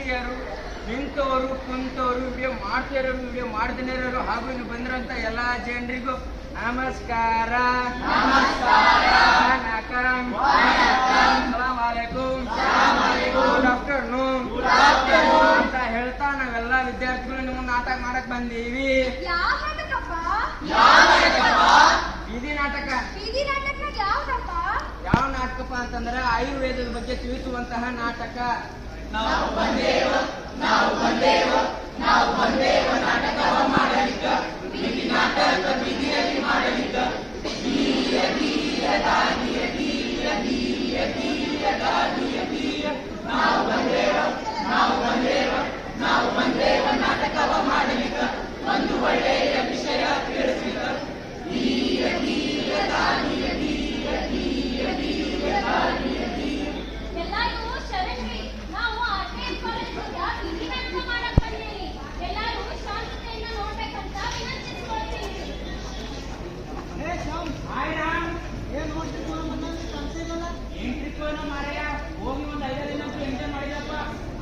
ಹಿರಿಯರು, ನಿಂತವರು, ಕುಂತವರು, video ಮಾಡ್ತಿರೋರು, video ಮಾಡದೇ ಇರೋರು ಹಾಗೂ ಇಲ್ಲಿ ಬಂದಿರೋಂಥ ಎಲ್ಲ ಜನರಿಗೂ ನಮಸ್ಕಾರ. ಸಲಾಮ್ ಅಲೈಕುಂ, ಗುಡ್ ಆಫ್ಟರ್ನೂನ್ ಅಂತ ಹೇಳ್ತಾ ನಾವೆಲ್ಲ ವಿದ್ಯಾರ್ಥಿಗಳು ನಿಮ್ಮ ನಾಟಕ ಮಾಡಕ್ ಬಂದೀವಿ. ಬೀದಿ ನಾಟಕ. ಯಾವ ನಾಟಕಪ್ಪ ಅಂತಂದ್ರೆ ಆಯುರ್ವೇದದ ಬಗ್ಗೆ ತಿಳಿಸುವಂತಹ ನಾಟಕ. ನಾವು ಬಂದೇವ ನಾಟಕವ ಮಾಡಲಿಕ್ಕ, ಬೀದಿ ನಾಟಕ ಬೀದಿಯಲ್ಲಿ ಮಾಡಲಿಕ್ಕ. ನಾವು ಬಂದೇವ ನಾಟಕವ ಮಾಡಲಿಕ್ಕ, ಒಂದು ಒಳ್ಳೆಯ ವಿಷಯ ತಿಳಿಸ್ಲಿಕ್ಕ. ಹೋಗಿ ಒಂದು 5 ದಿನ ಎಂಜಾಯ್ ಮಾಡಿದಪ್ಪ.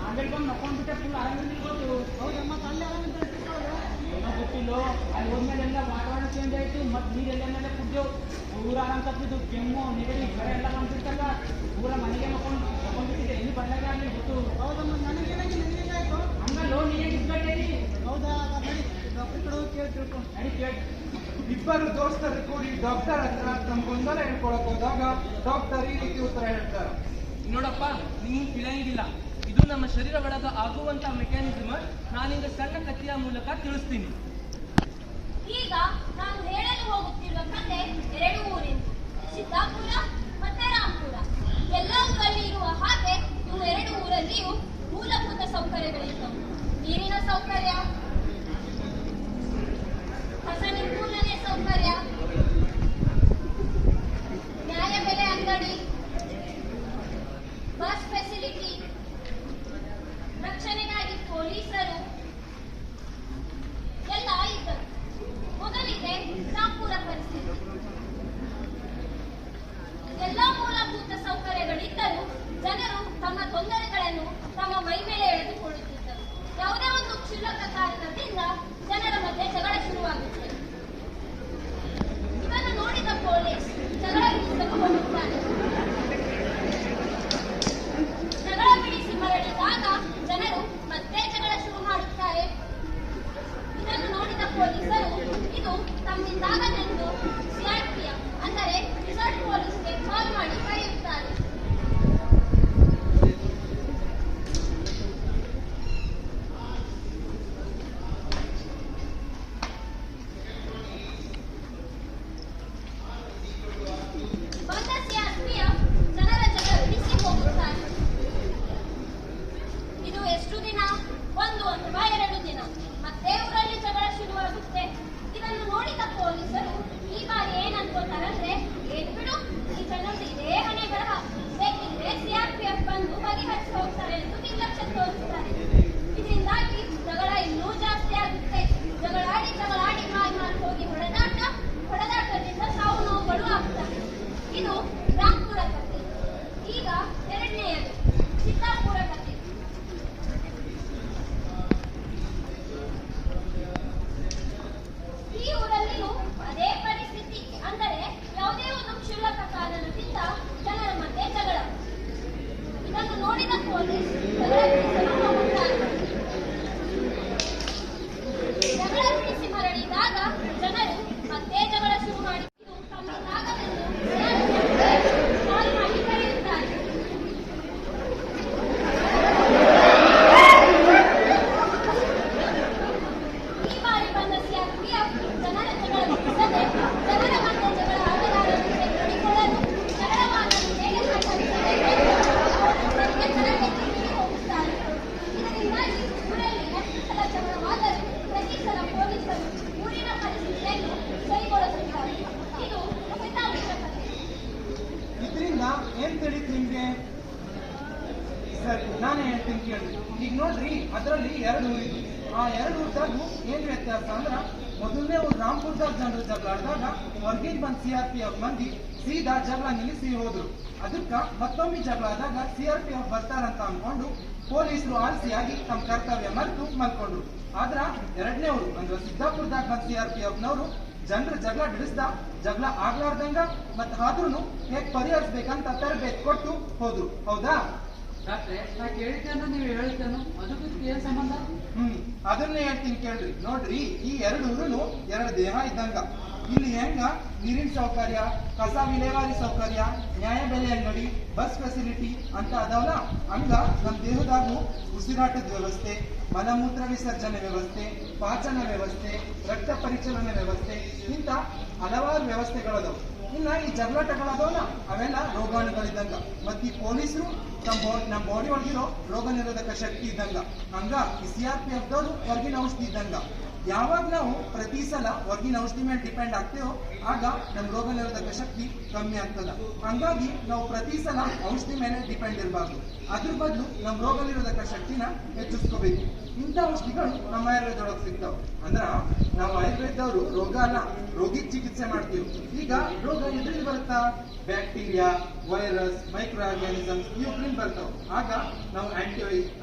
ಆಮೇಲೆ ಬಂದು ನಕ್ಕೊಂಡ್ಬಿಟ್ಟೆ ಫುಲ್ ಆರಾಮಿಲ್ಲ. ಏನೋ ಗೊತ್ತಿಲ್ಲ. ಅಲ್ಲಿ ಹೋದ್ಮೇಲೆ ಎಲ್ಲ ವಾತಾವರಣ ಚೇಂಜ್ ಆಯ್ತು. ಮತ್ತೆ ನೀರೆಲ್ಲ ಕುಡ್ದೇವು. ಊರ ಆರಾಮ್ ತಪ್ಪಿದ್ದು. ಕೆಮ್ಮು, ನೆಗಡಿ, ಜ್ವರ ಎಲ್ಲ ಬಂದ್ಬಿಟ್ಟಲ್ಲ. ಊರ ಮನೆಗೆ ನಕ್ಕೊಂಡ್ಬಿಟ್ಟಿದೆ. ಎಲ್ಲಿ ಬಂದಾಗ ಆಗಲಿ ಗೊತ್ತು. ಹೌದಮ್ಮ, ನನಗೇನಾಯ್ತು ಹಂಗಲ್ಲೋ. ನೀನೇ ಇದ್ಬೇಡಿ. ಹೌದಾ? ನಡಿ ಕೇಳಿ. ಇಬ್ಬರು ದೋಸ್ತರು ಕೂಡಿ ಡಾಕ್ಟರ್ ಹತ್ರ ತಮ್ಮ ಗೊಂದಲ ಹೇಳ್ಕೊಳಕ್ ಹೋದಾಗ ಡಾಕ್ಟರ್ ಈ ರೀತಿ ಉತ್ತರ ಹೇಳ್ತಾರೆ. ನೋಡಪ್ಪ, ನಿಮ್ಗೆ ತಿಳಿಯಂಗಿಲ್ಲ. ಇದು ನಮ್ಮ ಶರೀರ ಒಳಗ ಆಗುವಂತ ಮೆಕ್ಯಾನಿಸಮ್ ನಾನೀಗ ಸಣ್ಣ ಕಥೆಯ ಮೂಲಕ ತಿಳಿಸ್ತೀನಿ. ಈಗ ನಾನು ಹೇಳಲು ಹೋಗುತ್ತಿರುವ ಕಥೆ 2 ಊರಿನ, ಸಿದ್ದಾಪುರ ಮತ್ತೆ ರಾಂಪುರ. ಎಲ್ಲ ಊರಲ್ಲಿ ಇರುವ ಹಾಗೆ ಇವು 2 ಊರಲ್ಲಿಯೂ ಮೂಲಭೂತ ಸೌಕರ್ಯಗಳಿದ್ದವು. ನೀರಿನ ಸೌಕರ್ಯ, ಕಸ ನಿರ್ಮೂಲನೆ ಸೌಕರ್ಯ, ನ್ಯಾಯಬೆಲೆ ಅಂಗಡಿ, ಬಸ್ ಫೆಸಿಲಿಟಿ, ರಕ್ಷಣೆಗಾಗಿ ಪೊಲೀಸರು ಎಲ್ಲ ಇದ್ದರು. ಮೊದಲಿಗೆ ರಾಂಪುರ ಪರಿಸ್ಥಿತಿ. ಎಲ್ಲಾ ಮೂಲಭೂತ ಸೌಕರ್ಯಗಳಿದ್ದರೂ ಜನರು ತಮ್ಮ ತೊಂದರೆಗಳನ್ನು ತಮ್ಮ ಮೈ ಮೇಲೆ ಎಳೆದುಕೊಳ್ಳುತ್ತಿದ್ದರು. ಯಾವುದೇ ಒಂದು ಕ್ಷುಲ್ಲಕ ಕಾರಣದಿಂದ ಜನರ ಮಧ್ಯೆ ಜಗಳ ಶುರುವಾಗುತ್ತದೆ. ಇದನ್ನು ನೋಡಿದ ಪೊಲೀಸ್ ಜಗಳ ಬಿಡಿಸಲು ಹೋಗುತ್ತಾನೆ. ಜಗಳ ಬಿಡಿಸಿ ಮರಳಿದಾಗ ಜನರು ಮತ್ತೆ ಜಗಳ ಶುರು ಮಾಡುತ್ತಾರೆ. ಇದನ್ನು ನೋಡಿದ ಪೊಲೀಸರು ಇದು ತಮ್ಮಿಂದಾಗದೆಂದು CRPF ಅಂದರೆ ರಿಸಾರ್ಟ್ ಪೊಲೀಸ್ಗೆ ಕಾಲ್ ಮಾಡಿ ಕರೆಯುತ್ತಾರೆ. ಬಂದ CRPF ಜನರ ಜಗಳ ಬಿಡಿಸಿ ಹೋಗುತ್ತಾರೆ. ಇದು ಎಷ್ಟು ದಿನ? 1 ಅಥವಾ 2 ದಿನ. ಮತ್ತೆ ಊರಲ್ಲಿ ಜಗಳ ಶುರುವಾಗುತ್ತೆ. ಇದನ್ನು ನೋಡಿದ ಪೊಲೀಸರು ಈ ಬಾರಿ ಏನ್ ಅನ್ಕೋತಾರಂದ್ರೆ, ಏನ್ ಬಿಡು, ಈ ಜನರದ್ದು ಇದೇ ಹಣೆ ಬರಹ, ಬೇಕಿದ್ರೆ CRPF ಬಂದು ಬಗೆಹರಿಸಿ ಹೋಗ್ತಾರೆ ಎಂದು ನಿರ್ಲಕ್ಷ್ಯ ತೋರಿಸ್ತಾರೆ. ಇದರಿಂದಾಗಿ ಜಗಳ ಇನ್ನೂ ಜಾಸ್ತಿ ಆಗುತ್ತೆ. ಜಗಳಾಡಿ ಮಾಲ್ ಹೋಗಿ ಹೊಡೆದಾಟದಿಂದ ಸಾವು ನೋವುಗಳು ಆಗ್ತವೆ. ಇದು ರಾಂಪುರ ಕಥೆ. ಈಗ 2ನೇಯದು ಸಿದ್ದಾಪುರ ಕಥೆ. ಈ ಊರಲ್ಲಿಯೂ ಅದೇ ಪರಿಸ್ಥಿತಿ. ಅಂದರೆ ಯಾವುದೇ ಒಂದು ಕ್ಷುಲ್ಲಕ ಕಾರಣದಿಂದ ಜನರ ಮಧ್ಯೆ ಜಗಳ. ಇದನ್ನು ನೋಡಿದ ಪೊಲೀಸ್ ಜಗಳ ಬಿಡಿಸಲು ಹೋಗುತ್ತಾರೆ. ಜಗಳ ಬಿಡಿಸಿ ಮರಳಿದಾಗ ಜನರು ಮತ್ತೆ ಜಗಳ ಶುರು ಮಾಡಿ ಇದು ತಮ್ಮಿಂದಾಗದೆಂದು ಕಾಲ್ ಮಾಡಿ ಕರೆಯುತ್ತಾರೆ. ಈ ಬಾರಿ ಬಂದ CRPF ಜನರ ಜಗಳ ಬಿಡಿಸದೆ ಜನರ ಮಧ್ಯೆ ಜಗಳ ಆಗಲಾರದಂತೆ ನೋಡಿಕೊಳ್ಳಲು ಜಗಳವನ್ನು ಹೇಗೆ ಪರಿಹರಿಸಬೇಕೆಂದು ತರಬೇತಿ ಹೋಗುತ್ತಾರೆ. ಇದರಿಂದಾಗಿ ಊರಲ್ಲಿ ಎಷ್ಟು ಸಲ ಜಗಳವಾದರೂ ಪ್ರತಿ ಸಲ ಪೊಲೀಸರು ಊರಿನ ಪರಿಸ್ಥಿತಿಯನ್ನು ಸರಿಗೊಳಿಸುತ್ತಾರೆ. ಇದು ಸಿದ್ದಾಪುರ ಕಥೆ. ಇದರಿಂದ ಏನ್ ತಿಳಿತು ನಿಮ್ಗೆ? ಸರಿ, ನಾನೇ ಹೇಳ್ತೀನಿ ಕೇಳಿ. ಈಗ ನೋಡ್ರಿ, ಅದರಲ್ಲಿ 2 ಊರಿದ್ವು. ಆ 2 ಊರ್ದಾಗೂ ಏನ್ ವ್ಯತ್ಯಾಸ ಅಂದ್ರ, ಮೊದಲನೇ ಊರು ರಾಂಪುರದಾಗ ಜನರು ಜಗಳ ಆಡಿದಾಗ ಹೊರಗಿನ ಬಂದ್ CRPF ಮಂದಿ ಸೀದಾ ಜಗಳ ನಿಲ್ಲಿಸಿ ಹೋದ್ರು. ಅದಕ್ಕ ಮತ್ತೊಮ್ಮೆ ಜಗಳ ಆದಾಗ CRPF ಬರ್ತಾರಂತ ಅನ್ಕೊಂಡು ಪೊಲೀಸರು ಆಲ್ಸಿಯಾಗಿ ತಮ್ಮ ಕರ್ತವ್ಯ ಮರೆತು ಮಲ್ಕೊಂಡ್ರು. ಆದ್ರ ಎರಡನೇವ್ರು ಅಂದ್ರೆ ಸಿದ್ದಾಪುರದಾಗ ಬಂದ CRPFನವರು ಜನರ ಜಗಳ ಬಿಡಿಸ್ದ ಜಗಳ ಆಗ್ಲಾರ್ದಂಗ ಮತ್ ಆದ್ರೂ ಹೇಗ್ ಪರಿಹರಿಸ್ಬೇಕಂತ ತರಬೇತಿ ಕೊಟ್ಟು ಹೋದ್ರು. ಹೌದಾ? ಡಾಕ್ಟ್ರೆ, ನಾ ಕೇಳಿದ್ದೇನೋ ನೀವು ಹೇಳ್ತೇನೋ ಅದಕ್ಕೂ ಏನ್ ಸಂಬಂಧ? ಅದನ್ನೇ ಹೇಳ್ತೀನಿ ಕೇಳ್ರಿ. ನೋಡ್ರಿ, ಈ ಎರಡು ಊರುನು ಎರಡು ದೇಹ ಇದ್ದಂಗ. ಇಲ್ಲಿ ಹೆಂಗ ನೀರಿನ ಸೌಕರ್ಯ, ಕಸ ವಿಲೇವಾರಿ ಸೌಕರ್ಯ, ನ್ಯಾಯಬೆಲೆ ಅಂಗಡಿ, ಬಸ್ ಫೆಸಿಲಿಟಿ ಅಂತ ಅದಾವಲ್ಲ, ಹಂಗ ನಮ್ ದೇಹದಾಗೂ ಉಸಿರಾಟದ ವ್ಯವಸ್ಥೆ, ಮಲಮೂತ್ರ ವಿಸರ್ಜನೆ ವ್ಯವಸ್ಥೆ, ಪಾಚನ ವ್ಯವಸ್ಥೆ, ರಕ್ತ ಪರಿಚಲನೆ ವ್ಯವಸ್ಥೆ ಇಂತ ಹಲವಾರು ವ್ಯವಸ್ಥೆಗಳದಾವು. ಇನ್ನ ಈ ಜಗಳಾಟಗಳದವಲ್ಲ ಅವೆಲ್ಲ ರೋಗಾಣುಗಳಿದ್ದಂಗ. ಮತ್ ಈ ಪೊಲೀಸರು ನಮ್ಮ ಬಾಡಿ ಒಳಗಿರೋ ರೋಗ ನಿರೋಧಕ ಶಕ್ತಿ ಇದ್ದಂಗ. ಹಂಗ ಈ CRPFದವರು ಹೊರಗಿನ ಔಷಧಿ ಇದ್ದಂಗ. ಯಾವಾಗ ನಾವು ಪ್ರತಿ ಸಲ ಹೊರಗಿನ ಔಷಧಿ ಮೇಲೆ ಡಿಪೆಂಡ್ ಆಗ್ತೇವೋ ಆಗ ನಮ್ಮ ರೋಗ ನಿರೋಧಕ ಶಕ್ತಿ ಕಮ್ಮಿ ಆಗ್ತದ. ಹಂಗಾಗಿ ನಾವು ಪ್ರತಿ ಸಲ ಔಷಧಿ ಮೇಲೆ ಡಿಪೆಂಡ್ ಇರಬಾರ್ದು. ಅದ್ರ ಬದಲು ನಮ್ಮ ರೋಗ ನಿರೋಧಕ ಶಕ್ತಿನ ಹೆಚ್ಚಿಸ್ಕೋಬೇಕು. ಇಂಥ ಔಷಧಿಗಳು ನಮ್ಮ ಆಯುರ್ವೇದದೊಳಗೆ ಸಿಗ್ತಾವ. ಅಂದ್ರ ನಾವು ಆಯುರ್ವೇದದವರು ರೋಗ ಅಲ್ಲ, ರೋಗಿಗೆ ಚಿಕಿತ್ಸೆ ಮಾಡ್ತೀವಿ. ಈಗ ರೋಗ ಎದ್ರಿಂದ ಬರುತ್ತಾ? ಬ್ಯಾಕ್ಟೀರಿಯಾ, ವೈರಸ್, ಮೈಕ್ರೋ ಆರ್ಗ್ಯಾನಿಸಮ್ಸ್ ಇವುಗಳಿಂದ ಬರ್ತಾವ. ಆಗ ನಾವು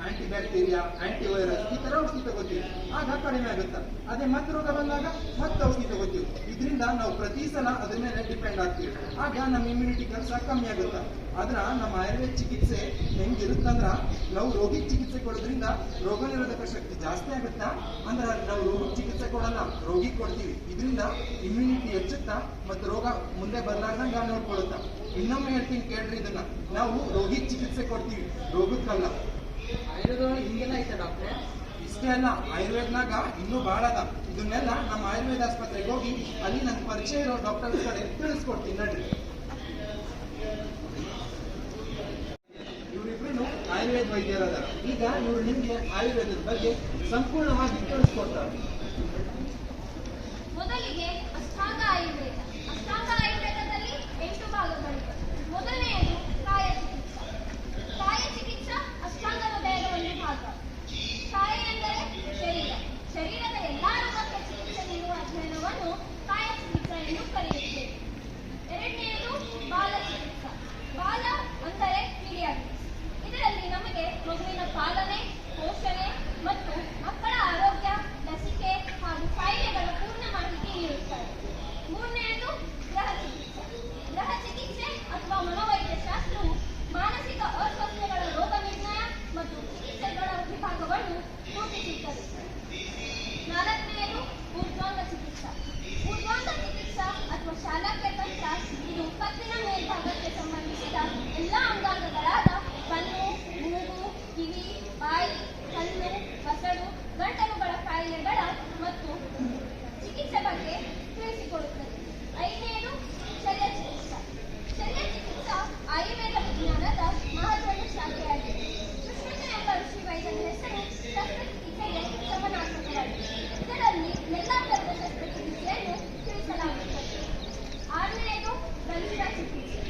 ಆಂಟಿ ಬ್ಯಾಕ್ಟೀರಿಯಾ, ಆಂಟಿ ವೈರಸ್ ಈ ತರ ಔಷಧಿ ತಗೋತೀವಿ, ಆಗ ಕಡಿಮೆ ಆಗುತ್ತೆ. ಅದೇ ಮತ್ತೆ ರೋಗ ಬಂದಾಗ ಮತ್ತೆ ಔಷಧಿ ತಗೋತೀವಿ. ಇದರಿಂದ ನಾವು ಪ್ರತಿ ಸಲ ಅದ್ರ ಮೇಲೆ ಡಿಪೆಂಡ್ ಆಗ್ತೀವಿ. ಆಗ ನಮ್ಮ ಇಮ್ಯುನಿಟಿ ಕೆಲಸ ಕಮ್ಮಿ ಆಗುತ್ತೆ. ಆದ್ರ ನಮ್ಮ ಆಯುರ್ವೇದ ಚಿಕಿತ್ಸೆ ಹೆಂಗಿರುತ್ತಂದ್ರ ನಾವು ರೋಗಿಗೆ ಚಿಕಿತ್ಸೆ ಕೊಡೋದ್ರಿಂದ ರೋಗ ನಿರೋಧಕ ಶಕ್ತಿ ಜಾಸ್ತಿ ಆಗುತ್ತಾ? ಅಂದ್ರ ನಾವು ರೋಗಿಗೆ ಚಿಕಿತ್ಸೆ ಕೊಡಲ್ಲ, ರೋಗಿಗೆ ಕೊಡ್ತೀವಿ. ಇದರಿಂದ ಇಮ್ಯುನಿಟಿ ಹೆಚ್ಚುತ್ತಾ ಮತ್ತು ರೋಗ ಮುಂದೆ ಬರ್ಲಾರ್ದಂಗ ನೋಡ್ಕೊಳ್ಳುತ್ತ. ಇನ್ನೊಮ್ಮೆ ಹೇಳ್ತೀನಿ ಕೇಳ್ರಿ, ಇದನ್ನ ನಾವು ರೋಗಿಗೆ ಚಿಕಿತ್ಸೆ ಕೊಡ್ತೀವಿ, ರೋಗಕ್ಕಲ್ಲ. ಆಯುರ್ವೇದೊಳಗೆ ಹಿಂಗೆಲ್ಲ ಐತೆ ಡಾಕ್ಟ್ರೆ? ಇಷ್ಟೇ ಅಲ್ಲ, ಆಯುರ್ವೇದನಾಗ ಇನ್ನೂ ಬಹಳ ಅದ. ಇದನ್ನೆಲ್ಲ ನಮ್ಮ ಆಯುರ್ವೇದ ಆಸ್ಪತ್ರೆಗೆ ಹೋಗಿ ಅಲ್ಲಿ ನನ್ ಪರಿಚಯ ಇರೋ ಡಾಕ್ಟರ್ಸ್ ಕಡೆ ತಿಳಿಸ್ಕೊಡ್ತೀನಿ ನಡ್ರಿ. ಇವರಿಬ್ರು ಆಯುರ್ವೇದ ವೈದ್ಯರಾದ. ಈಗ ಇವರು ನಿಮ್ಗೆ ಆಯುರ್ವೇದದ ಬಗ್ಗೆ ಸಂಪೂರ್ಣವಾಗಿ ತಿಳಿಸ್ಕೊಡ್ತಾರೆ. ಮೊದಲಿಗೆ ಅಷ್ಟಾಂಗ ಆಯುರ್ವೇದ. ಅಷ್ಟಾಂಗ ಆಯುರ್ವೇದದಲ್ಲಿ 8 ಭಾಗಗಳಿವೆ. ಮೊದಲನೆಯದು ಕಾಯ ಚಿಕಿತ್ಸಾ. ಕಾಯ ಚಿಕಿತ್ಸಾ ಅಷ್ಟಾಂಗ ಹೃದಯದ ಒಂದು ಭಾಗ. ಕಾಯ ಎಂದರೆ ಶರೀರ. ಶರೀರದ ಎಲ್ಲಾ ರೋಗಕ್ಕೆ ಚಿಕಿತ್ಸೆ ನೀಡುವ ಅಧ್ಯಯನವನ್ನು ಕಾಯ ಚಿಕಿತ್ಸಾ ಎಂದು ಕರೆಯುತ್ತೇವೆ. ಎರಡನೆಯದು ಬಾಲ ಚಿಕಿತ್ಸಾ. ಬಾಲ ಅಂದರೆ ಪೀಡಿಯಾಟ್ರಿಕ್ಸ್. ಇದರಲ್ಲಿ ನಮಗೆ ಮಗುವಿನ ಪಾಲನೆ, ಪೋಷಣೆ ಮತ್ತು ಮಕ್ಕಳ ಆರೋಗ್ಯ, ಲಸಿಕೆ ಹಾಗೂ ಕಾಯಿಲೆಗಳ ಪೂರ್ಣ ಮಾಹಿತಿ ನೀಡುತ್ತಾರೆ. ಮೂರನೆಯದು ಗೃಹ ಚಿಕಿತ್ಸೆ. ಗೃಹ ಚಿಕಿತ್ಸೆ ಅಥವಾ ಮನೋವೈದ್ಯಶಾಸ್ತ್ರವು ಮಾನಸಿಕ ಅಸ್ವಸ್ಥತೆಗಳ ರೋಗ ನಿರ್ಣಯ ಮತ್ತು ಚಿಕಿತ್ಸೆಗಳ ವಿಭಾಗವನ್ನು ರೂಪಿಸುತ್ತದೆ. ನಾಲ್ಕನೆಯದು ಊರ್ಧ್ವಾಂಗ ಚಿಕಿತ್ಸಾ. ಊರ್ಧ್ವಾಂಗ ಚಿಕಿತ್ಸಾ ಅಥವಾ ಶಾಲಾಕ್ಯ ತಂತ್ರ ಇದು ಕತ್ತಿನ ಮೇಲ್ಭಾಗಕ್ಕೆ ಸಂಬಂಧಿಸಿದ ಎಲ್ಲಾ ಅಂಗಾಂಗಗಳಾದ ಕಣ್ಣು, ಮೂಗು, ಕಿವಿ, ಬಾಯಿ, ಕಣ್ಣು, ಕಸಡು, ಗಂಟಲುಗಳ ಕಾಯಿಲೆಗಳ ಮತ್ತು ಚಿಕಿತ್ಸೆ ಬಗ್ಗೆ ತಿಳಿಸಿಕೊಡುತ್ತದೆ. ಐದನೆಯದು ಶಲ್ಯ ಚಿಕಿತ್ಸಾ. ಶಲ್ಯ ಚಿಕಿತ್ಸಾ ಆಯುರ್ವೇದ ವಿಜ್ಞಾನದ ಮಹತ್ವದ ಶಾಖೆಯಾಗಿದೆ. ಸುಶ್ರುತ ಎಂಬ ಋಷಿ ವೈದ್ಯನ ಹೆಸರು ಶಸ್ತ್ರಚಿಕಿತ್ಸೆಗೆ ಸಮನಾರ್ಥಕವಾಗಿದೆ. ಇದರಲ್ಲಿ ಎಲ್ಲಾ ತರದ ಶಸ್ತ್ರಚಿಕಿತ್ಸೆಯನ್ನು ತಿಳಿಸಲಾಗುತ್ತದೆ. ಆರನೆಯದು ದಂತ್ರ ಚಿಕಿತ್ಸೆ.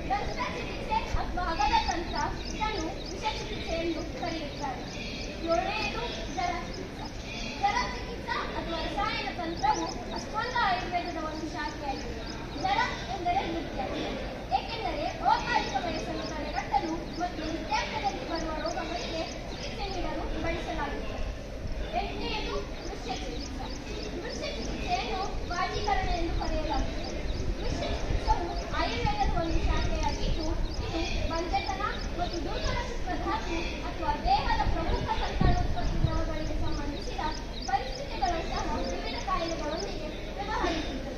ದಂತ್ರ ಚಿಕಿತ್ಸೆ ಅಥವಾ ಅಗದ ತಂತ್ರ ಇದನ್ನು ವಿಷ ಚಿಕಿತ್ಸೆ ಎಂದು ಕರೆಯುತ್ತಾರೆ. ಏಳನೆಯದು ಜರ ಚಿಕಿತ್ಸಾ. ಜರ ಚಿಕಿತ್ಸಾ ಅಥವಾ ರಸಾಯನ ತಂತ್ರವು ಅಷ್ಟಾಂಗ ಆಯುರ್ವೇದದ ಒಂದು ಶಾಖೆಯಾಗಿದೆ. ಜರ ಎಂದರೆ ನೃತ್ಯ, ಏಕೆಂದರೆ ಅಕಾಲಿಕ ವಯಸ್ಸನ್ನು ತಡೆಗಟ್ಟಲು ಮತ್ತು ವೃದ್ಧಾಪ್ಯದಲ್ಲಿ ಬರುವ ರೋಗಗಳಿಗೆ ಚಿಕಿತ್ಸೆ ನೀಡಲು ಬಳಸಲಾಗುತ್ತದೆ. ಎಂಟನೆಯದು ದೃಶ್ಯ ಚಿಕಿತ್ಸಾ. ದೃಶ್ಯ ಚಿಕಿತ್ಸೆಯನ್ನು ವಾಟೀಕರಣ ಎಂದು ಕರೆಯಲಾಗುತ್ತದೆ. ದೃಶ್ಯ ಚಿಕಿತ್ಸೆಯು ಆಯುರ್ವೇದದ ಒಂದು ಶಾಖೆಯಾಗಿದ್ದು ಇದು ಬಂಜೆತನ ಮತ್ತು ದೂತರ ಶುಕ್ರಧಾತು ಅಥವಾ ದೇಹದ ಪ್ರಮುಖ ಸಂತಾನೋತ್ಪತ್ತಿ ದ್ರವಗಳಿಗೆ ಸಂಬಂಧಿಸಿದ ಪರಿಸ್ಥಿತಿಗಳಂತಹ ವಿವಿಧ ಕಾಯಿಲೆಗಳೊಂದಿಗೆ ವ್ಯವಹರಿಸುತ್ತದೆ.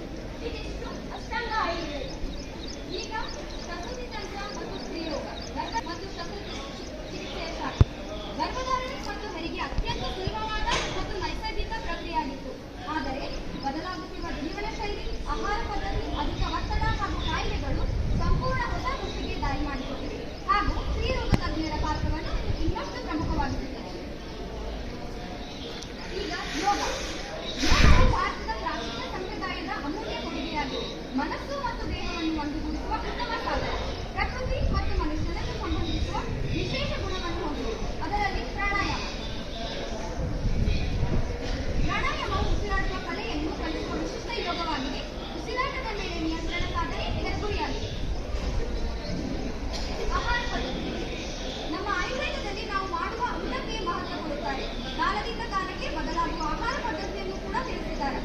ಕಾಲದಿಂದ ಕಾಲಕ್ಕೆ ಬದಲಾಗುವ ಆಹಾರ ಪದ್ಧತಿಯನ್ನು ಕೂಡ ತಿಳಿಸಿದ್ದಾರೆ.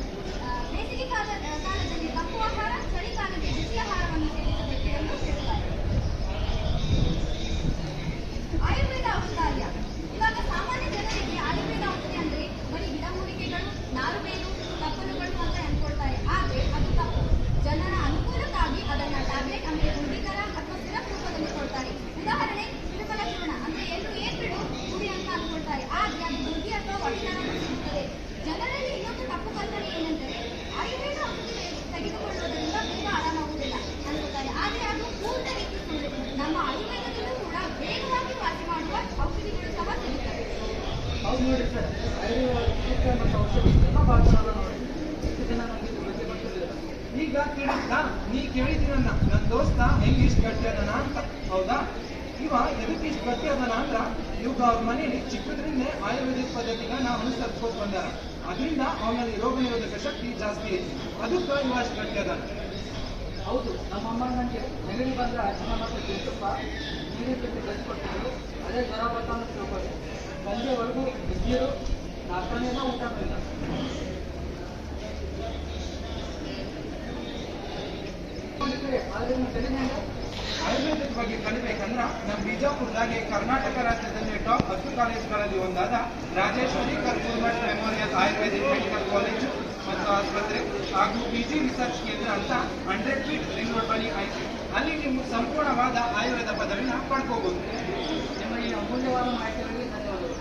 ಬೇಸಿಗೆ ಕಾಲದಲ್ಲಿ ತಂಪು ಆಹಾರ, ಚಳಿಗಾಲದಲ್ಲಿ ಬಿಸಿ ಆಹಾರವನ್ನು ಸೇವಿಸಬೇಕು ಎಂದು ಹೇಳಿದ್ದಾರೆ. ಆಯುರ್ವೇದ ಔಷಧಾಲಯ. ಇವಾಗ ಸಾಮಾನ್ಯ ಜನರಿಗೆ ಆಯುರ್ವೇದ ಔಷಧಿ ಅಂದ್ರೆ ಬರೀ ಗಿಡಮೂಲಿಕೆಗಳು, ನಾರುಬೇರು, ತಪ್ಪಲುಗಳು ಅಂತ ಅನ್ಕೊಳ್ತಾರೆ. ಆದ್ರೆ ಅದು ತಪ್ಪು. ಜನರ ಅನುಕೂಲಕ್ಕಾಗಿ ಅದನ್ನ ಟ್ಯಾಬ್ಲೆಟ್ ಅಂದ್ರೆ ಗುಳಿತರ ಅಥವಾ ಸಿರಪ್ ರೂಪದಲ್ಲಿ ಕೊಡ್ತಾರೆ. ಉದಾಹರಣೆ ತಿರುಮಲ ಚೂರ್ಣ ಅಂದ್ರೆ ಎಲ್ಲರೂ ಏರ್ಬಿಡು ಕುಡಿ ಅಂತ ಅನ್ಕೊಳ್ತಾರೆ. ಆದ್ರೆ ಅದು ಗುಳ್ಗಿ ಅಥವಾ ಒಡಿತರ ಸಿಗುತ್ತದೆ. ಜನರಲ್ಲಿ ಇನ್ನೊಂದು ತಪ್ಪು ಕಲ್ಪನೆ ಏನಂದರೆ ಆಯುರ್ವೇದ ಔಷಧಿ ತೆಗೆದುಕೊಳ್ಳುವುದರಿಂದ ಬೇಗ ಆರಾಮಾಗುವುದಿಲ್ಲ ಅನ್ಕೊಳ್ತಾರೆ. ಆದ್ರೆ ಅದು ಪೂರ್ಣ ರೀತಿ ಸುಳ್ಳು. ನಮ್ಮ ಆಯುರ್ವೇದದಲ್ಲೂ ಕೂಡ ವೇಗವಾಗಿ ವಾಸಿ ಮಾಡುವ ಔಷಧಿಗಳು ಸಹ ಸಿಗುತ್ತವೆ. ಹೌದು ನೋಡಿ ಸರ್, ಆಯುರ್ವೇದ ಮತ್ತು ಔಷಧಿ ಎಲ್ಲ ಭಾಷೆಗಳನ್ನ ನೋಡಿ ಎಷ್ಟು ಜನ ನಮಗೆ ಇದ್ರ ಬಗ್ಗೆ ಗೊತ್ತಿಲ್ಲ. ಈಗ ಕೇಳಿದ್ದ ನೀ ಕೇಳಿದ್ದೀನನ್ನ ನನ್ನ ದೋಸ್ತ ಹೆಂಗ್ ಇಷ್ಟು ಗಟ್ಟಿ ಅದನ ಅಂತ. ಹೌದಾ? ಇವ ಎದಕ್ಕೆ ಇಷ್ಟು ಗಟ್ಟಿ ಅದನ ಅಂದ್ರ ಇವಾಗ ಅವ್ರ ಮನೇಲಿ ಚಿಕ್ಕದ್ರಿಂದ ಆಯುರ್ವೇದಿಕ್ ಪದ್ಧತಿಗಳನ್ನ ಅನುಸರಿಸ್ಕೊಂಡು ಬಂದಾರ. ಅದರಿಂದ ಅವನಲ್ಲಿ ರೋಗ ನಿರೋಧಕ ಶಕ್ತಿ ಜಾಸ್ತಿ ಐತಿ. ಅದಕ್ಕೆ ಇವ ಅಷ್ಟು ಗಟ್ಟಿ ಅದಾನ. ಹೌದು, ನಮ್ಮ ಅಮ್ಮ ನನಗೆ ನೆಗಡಿ ಬಂದರೆ ಅರಿಶಿನ ಮತ್ತು ಜೇನುತುಪ್ಪ ನೀರಿನ ಜೊತೆ ಕಲಿಸ್ಕೊಡ್ತಿದ್ರು. ಅದೇ ಜ್ವರ ಬರ್ತಾನೆ ತಿಳ್ಕೊಳ್ಳಿ. ಸಂಜೆವರೆಗೂ ಬಿಸಿನೀರು ನಾಲ್ಕನೇನ ಊಟ ಮಾಡಿಲ್ಲ. ಆದರೆ ನೀವು ತಿಳಿದಂಗೆ ಆಯುರ್ವೇದದ ಬಗ್ಗೆ ಕಲಿಬೇಕಂದ್ರ ನಮ್ಮ ಬಿಜಾಪುರದಾಗೆ ಕರ್ನಾಟಕ ರಾಜ್ಯದಲ್ಲಿ ಟಾಪ್ 10 ಕಾಲೇಜುಗಳಲ್ಲಿ ಒಂದಾದ Rajeshwari Karpurmath memorial Ayurvedic medical college ಮತ್ತು ಆಸ್ಪತ್ರೆ ಹಾಗೂ PG ರಿಸರ್ಚ್ ಕೇಂದ್ರ ಅಂತ 100 ಫೀಟ್ ರಿಂಗ್ ರೋಡ್ ಬಳಿ ಐತಿ. ಅಲ್ಲಿ ನೀವು ಸಂಪೂರ್ಣವಾದ ಆಯುರ್ವೇದ ಪದವಿನ ಪಡ್ಕೋಬಹುದು. ನಿಮ್ಮ ಈ ಅಮೂಲ್ಯವಾದ ಮಾಹಿತಿಗಳಿಗೆ ಧನ್ಯವಾದಗಳು.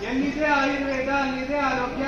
ಎಲ್ಲಿದೆ ಆಯುರ್ವೇದ ಅಲ್ಲಿದೆ ಆರೋಗ್ಯ.